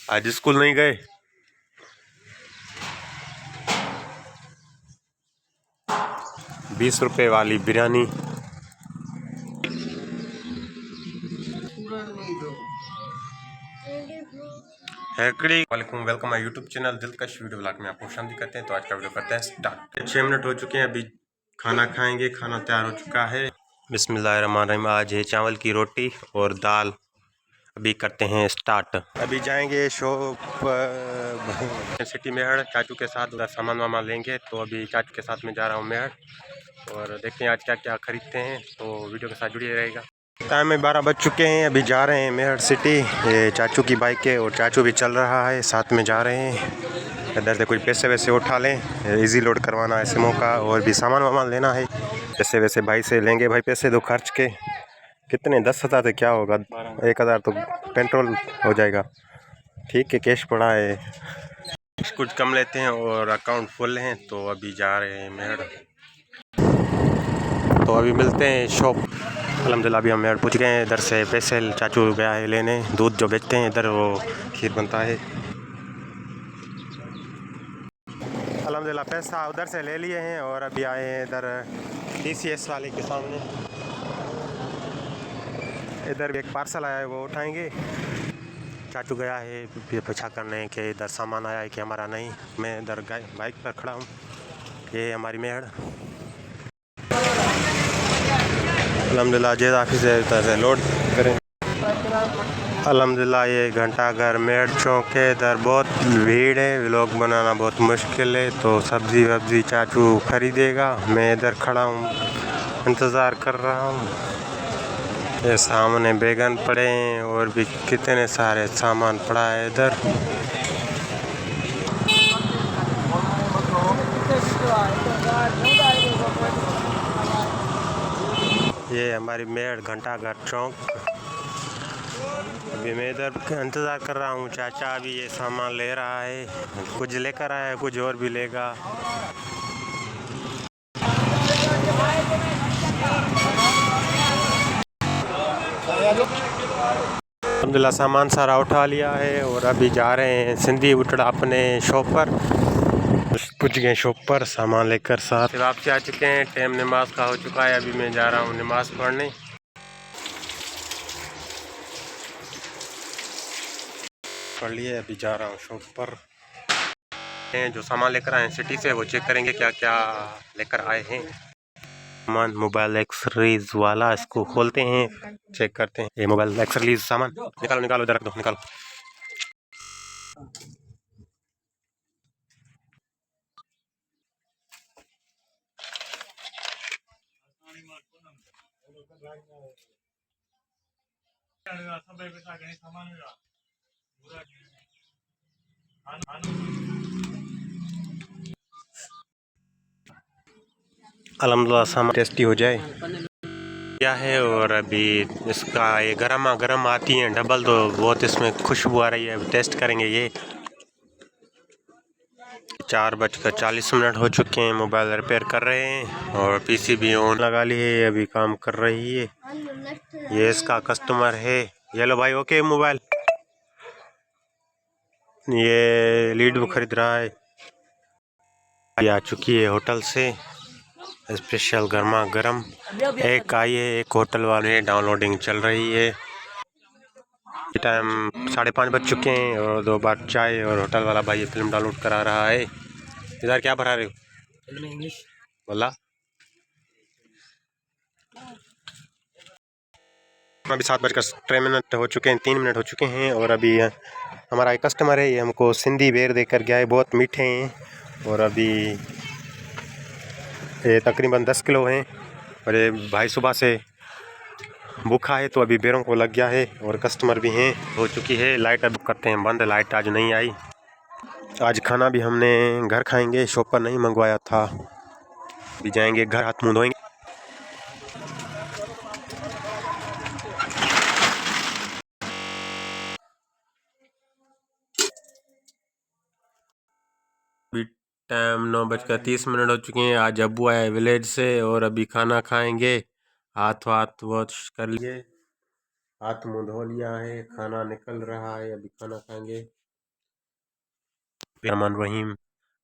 आज स्कूल नहीं गए? 20 रुपए वाली बिरयानी। वालेकुम, वेलकम माय यूट्यूब चैनल दिलकश वीडियो ब्लॉग में आपको शांति करते हैं। तो आज का वीडियो करते हैं स्टार्ट। 6 मिनट हो चुके हैं, अभी खाना खाएंगे। खाना तैयार हो चुका है। बिस्मिल्लाहिर्रहमानिर्रहीम। आज है चावल की रोटी और दाल। अभी करते हैं स्टार्ट। अभी जाएंगे शॉप सिटी मेहर चाचू के साथ, सामान वामान लेंगे। तो अभी चाचू के साथ में जा रहा हूँ मेहर, और देखते हैं आज क्या क्या खरीदते हैं। तो वीडियो के साथ जुड़िए रहेगा। टाइम में 12 बज चुके हैं, अभी जा रहे हैं मेहर सिटी। ये चाचू की बाइक है और चाचू भी चल रहा है, साथ में जा रहे हैं। इधर से कुछ पैसे वैसे उठा लें, इजी लोड करवाना है सिमों का, और भी सामान वामान लेना है। पैसे वैसे भाई से लेंगे। भाई पैसे दो खर्च के। कितने? 10,000 से क्या होगा, 1,000 तो पेट्रोल हो जाएगा। ठीक है, कैश पड़ा है। कुछ कम लेते हैं और अकाउंट फुल हैं। तो अभी जा रहे हैं मेहर। तो अभी मिलते हैं शॉप। अल्हम्दुलिल्लाह अभी हम मेहर पूछ गए हैं। इधर से पैसे चाचू गया है लेने, दूध जो बेचते हैं इधर, वो खीर बनता है। अल्हम्दुलिल्लाह पैसा उधर से ले लिए हैं और अभी आए हैं इधर TCS वाले के सामने। इधर एक पार्सल आया है, वो उठाएंगे। चाचू गया है फिर पीछा करने के इधर सामान आया है कि हमारा नहीं। मैं इधर बाइक पर खड़ा हूँ। ये हमारी मेहर। अल्हम्दुलिल्लाह जेद ऑफिस है, इधर से लोड करें। अल्हम्दुलिल्लाह ये घंटाघर मेहर चौक है। इधर बहुत भीड़ है, व्लॉग बनाना बहुत मुश्किल है। तो सब्ज़ी वब्ज़ी चाचू खरीदेगा, मैं इधर खड़ा हूँ इंतज़ार कर रहा हूँ। ये सामने बैगन पड़े हैं और भी कितने सारे सामान पड़ा है इधर। ये हमारी मेहर घंटाघर चौक। अभी मैं इधर इंतज़ार कर रहा हूँ। चाचा अभी ये सामान ले रहा है, कुछ लेकर आया है, कुछ और भी लेगा। अल्हम्दुलिल्लाह सामान सारा उठा लिया है और अभी जा रहे हैं सिंधी उठड़ा अपने शॉप पर। पूछ गए शॉप पर सामान लेकर साथ। फिर आपसे आ चुके हैं, टाइम नमाज का हो चुका है। अभी मैं जा रहा हूँ नमाज पढ़ने। पढ़ लिए, अभी जा रहा हूँ शॉप पर। जो सामान लेकर आए हैं सिटी से, वो चेक करेंगे क्या क्या लेकर आए हैं। सामान मोबाइल एक्सेसरीज वाला, इसको खोलते हैं, चेक करते हैं। ये मोबाइल एक्सेसरीज सामान निकालो निकालो, इधर रख दो, निकालो। अल्हम्दुलिल्लाह सामान टेस्टी हो जाए क्या है। और अभी इसका ये गरमा गरम आती है डबल, तो बहुत इसमें खुशबू आ रही है। अभी टेस्ट करेंगे ये। 4:40 हो चुके हैं, मोबाइल रिपेयर कर रहे हैं और PC भी ऑन लगा ली है, अभी काम कर रही है। ये इसका कस्टमर है। ये लो भाई, ओके मोबाइल। ये लीड वो खरीद रहा है। ये आ चुकी है होटल से स्पेशल गर्मा गर्म। एक आई है, एक होटल वाले डाउनलोडिंग चल रही है। टाइम 5:30 बज चुके हैं और 2 बार चाय, और होटल वाला भाई फिल्म डाउनलोड करा रहा है। इधर क्या भरा रहे हो? फिल्म इंग्लिश बोला। अभी 7:03 हो चुके हैं, 3 मिनट हो चुके हैं। और अभी हमारा एक कस्टमर है, ये हमको सिंधी बेर देकर गया है, बहुत मीठे हैं। और अभी ये तकरीबन 10 किलो हैं। और ये भाई सुबह से भूखा है, तो अभी बेरों को लग गया है। और कस्टमर भी हैं, हो चुकी है। लाइट अब करते हैं बंद, लाइट आज नहीं आई। आज खाना भी हमने घर खाएंगे, शॉप पर नहीं मंगवाया था। अभी जाएंगे घर, हाथ मुँह धोएंगे। अभी टाइम 9:30 हो चुके हैं। आज अब्बू आया विलेज से, और अभी खाना खाएंगे। हाथ वाथ वॉश कर लिए, हाथ मुँह धो लिया है, खाना निकल रहा है, अभी खाना खाएंगे। रहमान रहीम।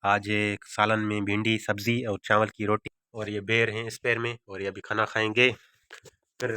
आज एक सालन में भिंडी सब्जी और चावल की रोटी और ये बेर हैं इस पैर में और ये अभी खाना खाएंगे फिर